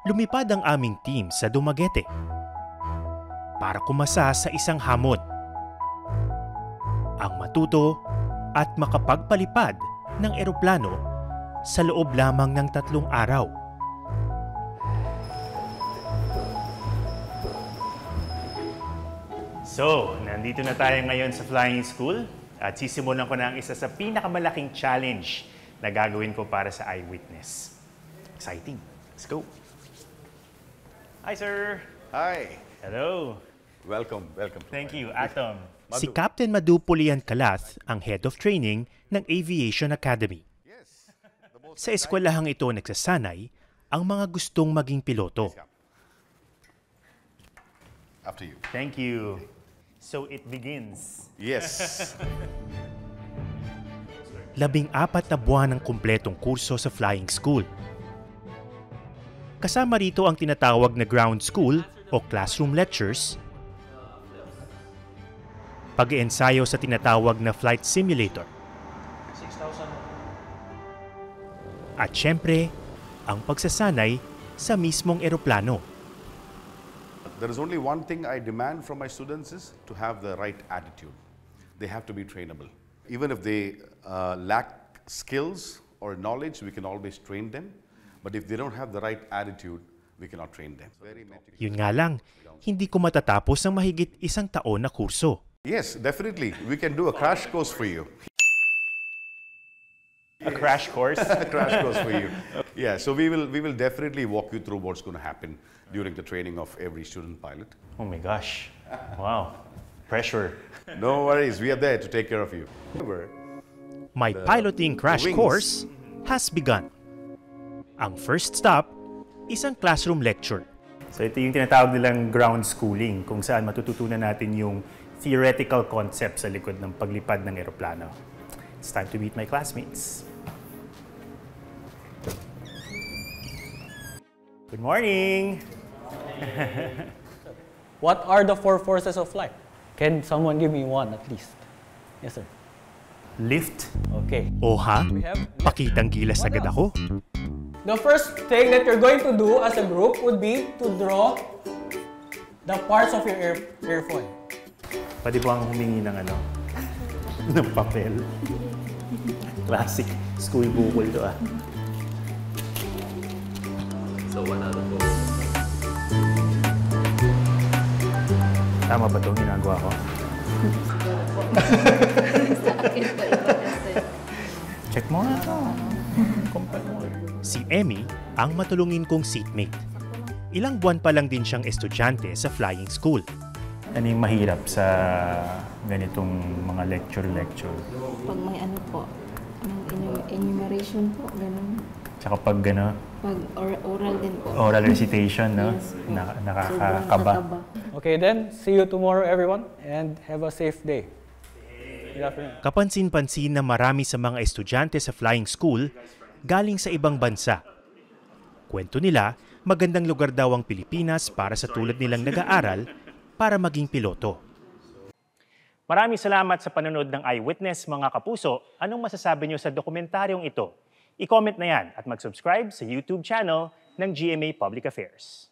Lumipad ang aming team sa Dumaguete para kumasa sa isang hamon. Ang matuto at makapagpalipad ng eroplano sa loob lamang ng 3 araw. So, nandito na tayo ngayon sa flying school at sisimulan ko na ang isa sa pinakamalaking challenge na gagawin ko para sa Eyewitness. Exciting. Let's go. Hi, sir. Hi. Hello. Welcome. Thank you, Atom. Si Captain Madu Pulian Calath ang Head of Training ng Aviation Academy. Sa eskwelahang ito nagsasanay ang mga gustong maging piloto. After you. Thank you. So it begins. Yes. 14 na buwan ng kumpletong kurso sa flying school. Kasama rito ang tinatawag na ground school o classroom lectures, pag-iensayo sa tinatawag na flight simulator, at syempre, ang pagsasanay sa mismong eroplano. There is only one thing I demand from my students is to have the right attitude. They have to be trainable. Even if they lack skills or knowledge, we can always train them. But if they don't have the right attitude, we cannot train them. Yun nga lang, hindi ko matatapos ang mahigit 1 taon na kurso. Yes, definitely. We can do a crash course for you. A crash course? A crash course for you. Yeah, so we will definitely walk you through what's going to happen during the training of every student pilot. Oh my gosh. Wow. Pressure. No worries, we are there to take care of you. My piloting crash course has begun. Ang first stop, isang classroom lecture. So ito yung tinatawag nilang ground schooling, kung saan matututunan natin yung theoretical concept sa likod ng paglipad ng eroplano. It's time to meet my classmates. Good morning! What are the 4 forces of flight? Can someone give me one at least? Yes, sir. Lift. Okay. Oha, pakitang gilas agad ako. The first thing that you're going to do as a group would be to draw the parts of your airfoil. Pwede ba ang humingi ng ng papel? Classic school bukol to ah. So, 1 out of 4. Tama ba itong ginagawa ko? Check mo nga ito. Si Emmy ang matulungin kong seatmate. Ilang buwan pa lang din siyang estudyante sa flying school. Ano yung mahirap sa ganitong mga lecture? Pag may po, enumeration po, gano'n. Tsaka pag Pag oral din po. oral recitation, no? Yes po. Nakakakaba. Okay, then see you tomorrow, everyone, and have a safe day. Good afternoon. Kapansin-pansin na marami sa mga estudyante sa flying school galing sa ibang bansa. Kwento nila, magandang lugar daw ang Pilipinas para sa tulad nilang nag-aaral para maging piloto. Maraming salamat sa panonood ng Eyewitness, mga kapuso. Anong masasabi niyo sa dokumentaryong ito? I-comment na yan at mag-subscribe sa YouTube channel ng GMA Public Affairs.